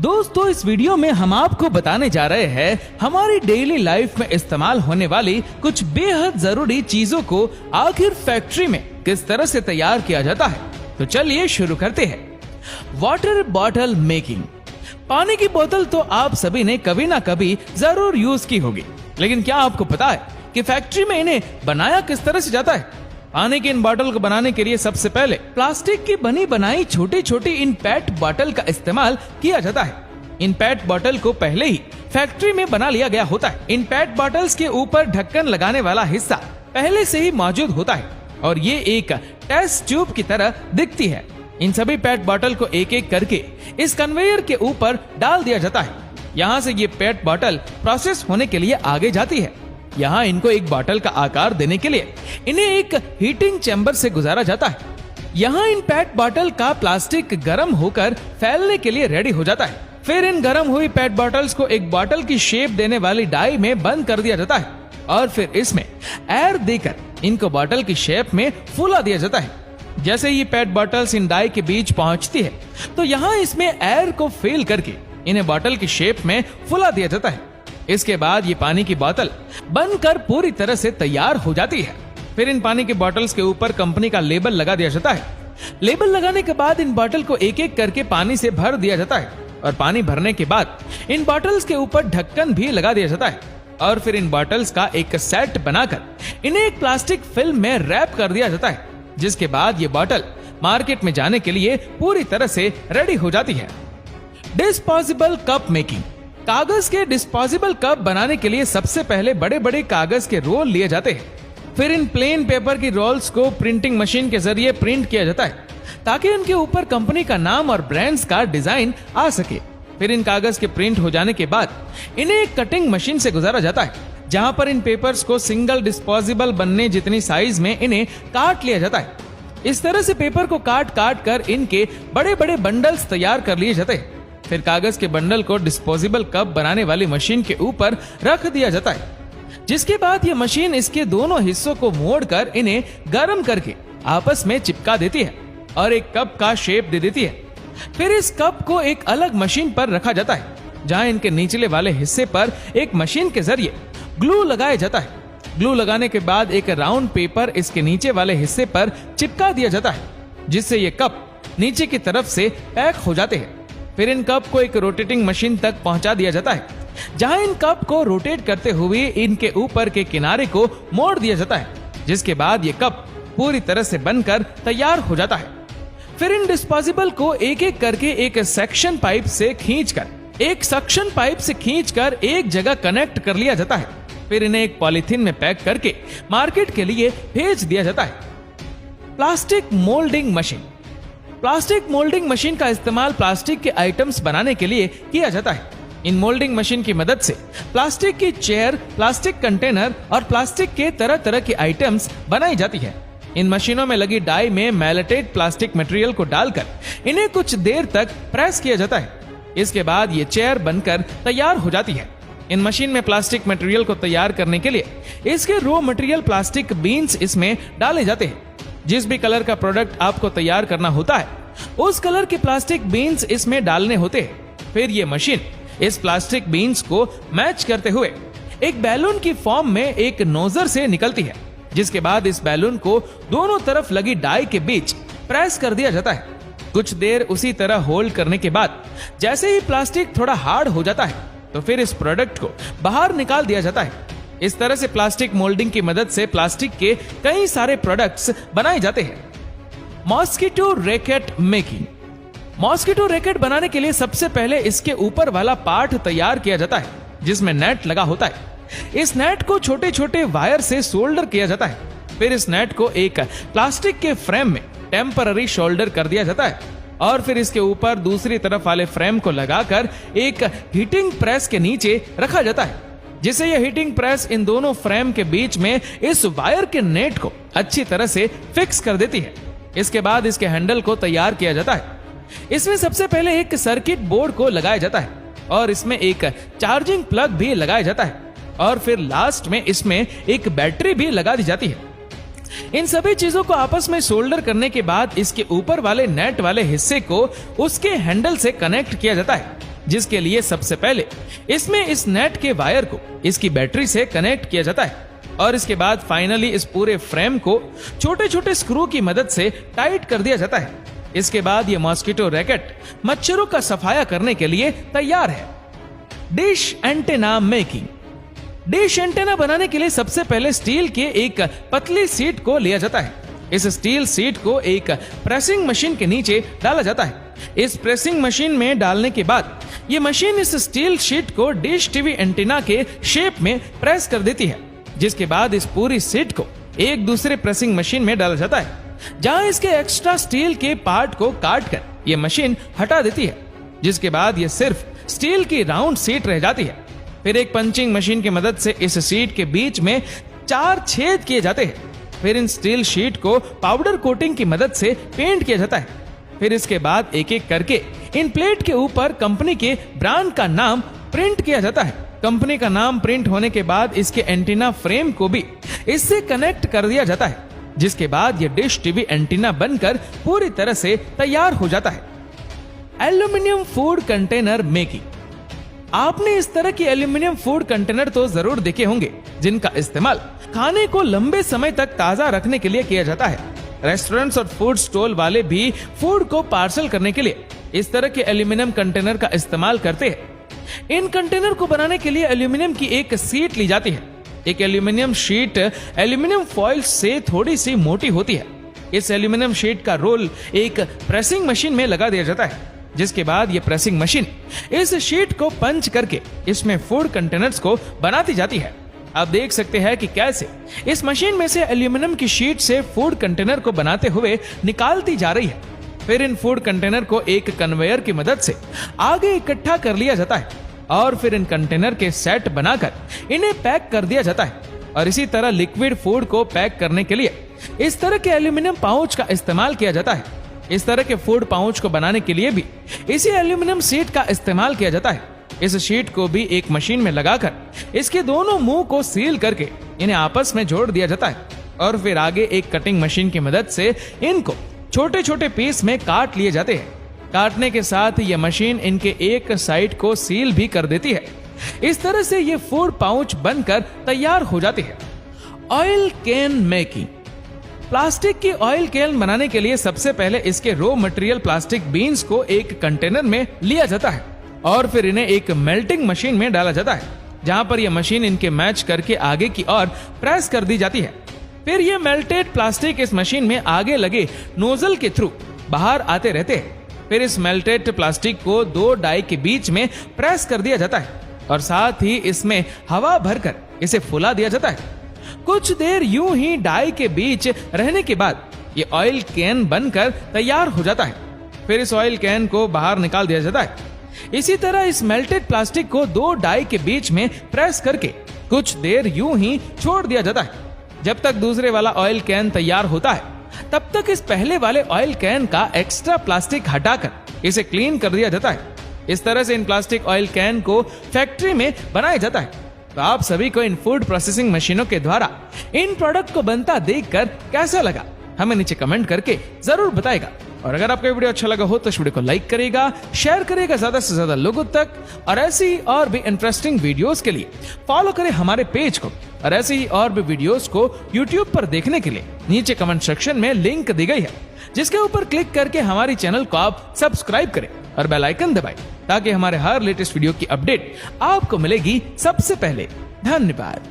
दोस्तों इस वीडियो में हम आपको बताने जा रहे हैं हमारी डेली लाइफ में इस्तेमाल होने वाली कुछ बेहद जरूरी चीजों को आखिर फैक्ट्री में किस तरह से तैयार किया जाता है। तो चलिए शुरू करते हैं। Water bottle making. पानी की बोतल तो आप सभी ने कभी ना कभी जरूर यूज की होगी, लेकिन क्या आपको पता है कि फैक्ट्री में इन्हें बनाया किस तरह से जाता है? पानी की इन बोतल को बनाने के लिए सबसे पहले प्लास्टिक की बनी बनाई छोटी छोटी इन पेट बोतल का इस्तेमाल किया जाता है। इन पेट बोतल को पहले ही फैक्ट्री में बना लिया गया होता है। इन पेट बोतल्स के ऊपर ढक्कन लगाने वाला हिस्सा पहले से ही मौजूद होता है और ये एक टेस्ट ट्यूब की तरह दिखती है। इन सभी पेट बोतल को एक एक करके इस कन्वेयर के ऊपर डाल दिया जाता है। यहाँ से ये पेट बोतल प्रोसेस होने के लिए आगे जाती है। यहाँ इनको एक बोतल का आकार देने के लिए इन्हें एक हीटिंग चैम्बर से गुजारा जाता है। यहाँ इन पेट बोतल का प्लास्टिक गर्म होकर फैलने के लिए रेडी हो जाता है। फिर इन गर्म हुई पेट बोतल्स को एक बोतल की शेप देने वाली डाई में बंद कर दिया जाता है और फिर इसमें एयर देकर इनको बोतल की शेप में फूला दिया जाता है। जैसे ये पेट बोतल्स इन डाई के बीच पहुंचती है तो यहाँ इसमें एयर को फिल करके इन्हें बोतल की शेप में फुला दिया जाता है। इसके बाद ये पानी की बोतल बनकर पूरी तरह से तैयार हो जाती है। फिर इन पानी की बोतल्स के ऊपर कंपनी का लेबल लगा दिया जाता है। लेबल लगाने के बाद इन बोतल को एक एक करके पानी से भर दिया जाता है और पानी भरने के बाद इन बोतल्स के ऊपर ढक्कन भी लगा दिया जाता है और फिर इन बोतल्स का एक सेट बनाकर इन्हें एक प्लास्टिक फिल्म में रैप कर दिया जाता है, जिसके बाद ये बोतल मार्केट में जाने के लिए पूरी तरह से रेडी हो जाती है। Disposable cup making. कागज के डिस्पोजेबल कप बनाने के लिए सबसे पहले बड़े बड़े कागज के रोल लिए जाते हैं। फिर इन प्लेन पेपर की रोल्स को प्रिंटिंग मशीन के जरिए प्रिंट किया जाता है ताकि इनके ऊपर कंपनी का नाम और ब्रांड्स का डिजाइन आ सके। फिर इन कागज के प्रिंट हो जाने के बाद इन्हें एक कटिंग मशीन से गुजारा जाता है, जहां पर इन पेपर्स को सिंगल डिस्पोजेबल बनने जितनी साइज में इन्हें काट लिया जाता है। इस तरह से पेपर को काट काट कर इनके बड़े बड़े बंडल्स तैयार कर लिए जाते हैं। फिर कागज के बंडल को डिस्पोजेबल कप बनाने वाली मशीन के ऊपर रख दिया जाता है, जिसके बाद ये मशीन इसके दोनों हिस्सों को मोड़कर इन्हें गर्म करके आपस में चिपका देती है और एक कप का शेप दे देती है। फिर इस कप को एक अलग मशीन पर रखा जाता है, जहां इनके निचले वाले हिस्से पर एक मशीन के जरिए ग्लू लगाया जाता है। ग्लू लगाने के बाद एक राउंड पेपर इसके नीचे वाले हिस्से पर चिपका दिया जाता है, जिससे ये कप नीचे की तरफ से पैक हो जाते हैं। फिर इन कप को एक रोटेटिंग मशीन तक पहुंचा दिया जाता है, जहां इन कप को रोटेट करते हुए इनके ऊपर के किनारे को मोड़ दिया जाता है, जिसके बाद ये कप पूरी तरह से बनकर तैयार हो जाता है। फिर इन डिस्पोजेबल को एक एक करके एक सक्शन पाइप से खींचकर एक जगह कनेक्ट कर लिया जाता है। फिर इन्हें एक पॉलीथीन में पैक करके मार्केट के लिए भेज दिया जाता है। Plastic moulding machine. Plastic moulding machine का इस्तेमाल प्लास्टिक के आइटम्स बनाने के लिए किया जाता है। इन मोल्डिंग मशीन की मदद से प्लास्टिक की चेयर, प्लास्टिक कंटेनर और प्लास्टिक के तरह तरह के आइटम्स बनाई जाती है। इन मशीनों में लगी डाई में मेल्टेड प्लास्टिक मटेरियल को डालकर इन्हें कुछ देर तक प्रेस किया जाता है। इसके बाद ये चेयर बनकर तैयार हो जाती है। इन मशीन में प्लास्टिक मटेरियल को तैयार करने के लिए इसके रॉ मटेरियल प्लास्टिक बीन्स इसमें डाले जाते हैं। जिस भी कलर का प्रोडक्ट आपको तैयार करना होता है, उस कलर के प्लास्टिक बीन्स इसमें डालने होते हैं। फिर ये मशीन इस प्लास्टिक बीन्स को मैच करते हुए एक बैलून की फॉर्म में एक नोजर से निकलती है, जिसके बाद इस बैलून को दोनों तरफ लगी डाई के बीच प्रेस कर दिया जाता है। कुछ देर उसी तरह होल्ड करने के बाद जैसे ही प्लास्टिक थोड़ा हार्ड हो जाता है तो फिर इस प्रोडक्ट को बाहर निकाल दिया जाता है। इस तरह से प्लास्टिक मोल्डिंग की मदद से प्लास्टिक के कई सारे प्रोडक्ट्स बनाए जाते हैं। Mosquito racket making. Mosquito racket बनाने के लिए सबसे पहले इसके ऊपर वाला पार्ट तैयार किया जाता है, जिसमें नेट लगा होता है। इस नेट को छोटे छोटे वायर से सोल्डर किया जाता है। फिर इस नेट को एक प्लास्टिक के फ्रेम में टेम्पररी शोल्डर कर दिया जाता है और फिर इसके ऊपर दूसरी तरफ वाले फ्रेम को लगाकर एक हीटिंग प्रेस के नीचे रखा जाता है, जिससे यह हीटिंग प्रेस इन दोनों फ्रेम के बीच में इस वायर के नेट को अच्छी तरह से फिक्स कर देती है। इसके बाद इसके हैंडल को तैयार किया जाता है। इसमें सबसे पहले एक सर्किट बोर्ड को लगाया जाता है और इसमें एक चार्जिंग प्लग भी लगाया जाता है और फिर लास्ट में इसमें एक बैटरी भी लगा दी जाती है। इन सभी चीजों को आपस में सोल्डर करने के बाद इसके ऊपर वाले नेट वाले हिस्से को उसके हैंडल से कनेक्ट किया जाता है जिसके लिए सबसे पहले इसमें इस नेट के वायर को इसकी बैटरी से कनेक्ट किया जाता है और इसके बाद फाइनली इस पूरे फ्रेम को छोटे छोटे स्क्रू की मदद से टाइट कर दिया जाता है। इसके बाद ये मॉस्किटो रैकेट मच्छरों का सफाया करने के लिए तैयार है। Dish antenna making. Dish antenna बनाने के लिए सबसे पहले स्टील के एक पतली सीट को लिया जाता है। इस स्टील सीट को एक प्रेसिंग मशीन के नीचे डाला जाता है। इस प्रेसिंग मशीन में डालने के बाद ये मशीन इस स्टील शीट को डिश टीवी एंटीना के शेप में प्रेस कर देती है, जिसके बाद इस पूरी सीट को एक दूसरे प्रेसिंग मशीन में डाला जाता है, जहां इसके एक्स्ट्रा स्टील के पार्ट को काट कर ये मशीन हटा देती है, जिसके बाद ये सिर्फ स्टील की राउंड सीट रह जाती है। फिर एक पंचिंग मशीन की मदद से इस सीट के बीच में 4 छेद किए जाते हैं। फिर इन स्टील शीट को पाउडर कोटिंग की मदद से पेंट किया जाता है। फिर इसके बाद एक एक करके इन प्लेट के ऊपर कंपनी के ब्रांड का नाम प्रिंट किया जाता है। कंपनी का नाम प्रिंट होने के बाद इसके एंटीना फ्रेम को भी इससे कनेक्ट कर दिया जाता है, जिसके बाद ये डिश टीवी एंटीना बनकर पूरी तरह से तैयार हो जाता है। Aluminium food container making. आपने इस तरह की एल्यूमिनियम फूड कंटेनर तो जरूर देखे होंगे, जिनका इस्तेमाल खाने को लंबे समय तक ताजा रखने के लिए किया जाता है। रेस्टोरेंट्स और फूड स्टॉल वाले भी फूड को पार्सल करने के लिए इस तरह के एल्यूमिनियम कंटेनर का इस्तेमाल करते हैं। इन कंटेनर को बनाने के लिए एल्यूमिनियम की एक शीट ली जाती है। एक एल्यूमिनियम शीट एल्यूमिनियम फॉइल से थोड़ी सी मोटी होती है। इस एल्यूमिनियम शीट का रोल एक प्रेसिंग मशीन में लगा दिया जाता है, जिसके बाद ये प्रेसिंग मशीन इस शीट को पंच करके इसमें फूड कंटेनर्स को बनाती जाती है। आप देख सकते हैं कि कैसे इस मशीन में से एल्यूमिनियम की शीट से फूड कंटेनर को बनाते हुए निकालती जा रही है। फिर इन फूड कंटेनर को एक कन्वेयर की मदद से आगे इकट्ठा कर लिया जाता है और फिर इन कंटेनर के सेट बनाकर इन्हें पैक कर दिया जाता है। और इसी तरह लिक्विड फूड को पैक करने के लिए इस तरह के एल्यूमिनियम पाउच का इस्तेमाल किया जाता है। इस तरह के फूड पाउच को बनाने के लिए भी इसी एल्यूमिनियम शीट का इस्तेमाल किया जाता है। इस शीट को भी एक मशीन में लगाकर इसके दोनों मुंह को सील करके इन्हें आपस में जोड़ दिया जाता है और फिर आगे एक कटिंग मशीन की मदद से इनको छोटे छोटे पीस में काट लिए जाते हैं। काटने के साथ यह मशीन इनके एक साइड को सील भी कर देती है। इस तरह से ये फूड पाउच बनकर तैयार हो जाते हैं। Oil can making. प्लास्टिक की ऑयल कैन बनाने के लिए सबसे पहले इसके रॉ मटेरियल प्लास्टिक बीन्स को एक कंटेनर में लिया जाता है और फिर इन्हें एक मेल्टिंग मशीन में डाला जाता है, जहां पर यह मशीन इनके मैच करके आगे की ओर प्रेस कर दी जाती है। फिर ये मेल्टेड प्लास्टिक इस मशीन में आगे लगे नोजल के थ्रू बाहर आते रहते हैं। फिर इस मेल्टेड प्लास्टिक को 2 डाई के बीच में प्रेस कर दिया जाता है और साथ ही इसमें हवा भरकर इसे फुला दिया जाता है। कुछ देर यूं ही डाई के बीच रहने के बाद ये ऑयल कैन बनकर तैयार हो जाता है। फिर इस ऑयल कैन को बाहर निकाल दिया जाता है। इसी तरह इस मेल्टेड प्लास्टिक को 2 डाई के बीच में प्रेस करके कुछ देर यूं ही छोड़ दिया जाता है। जब तक दूसरे वाला ऑयल कैन तैयार होता है, तब तक इस पहले वाले ऑयल कैन का एक्स्ट्रा प्लास्टिक हटाकर इसे क्लीन कर दिया जाता है। इस तरह से इन प्लास्टिक ऑयल कैन को फैक्ट्री में बनाया जाता है। तो आप सभी को इन फूड प्रोसेसिंग मशीनों के द्वारा इन प्रोडक्ट को बनता देखकर कैसा लगा, हमें नीचे कमेंट करके जरूर बताएगा। और अगर आपको वीडियो अच्छा लगा हो तो इस वीडियो को लाइक करेगा, शेयर करेगा ज्यादा से ज्यादा लोगों तक। और ऐसी और भी इंटरेस्टिंग वीडियोस के लिए फॉलो करें हमारे पेज को। और ऐसी ही और भी वीडियोस को यूट्यूब पर देखने के लिए नीचे कमेंट सेक्शन में लिंक दी गई है, जिसके ऊपर क्लिक करके हमारी चैनल को आप सब्सक्राइब करें और बेल आइकन दबाएं, ताकि हमारे हर लेटेस्ट वीडियो की अपडेट आपको मिलेगी सबसे पहले। धन्यवाद।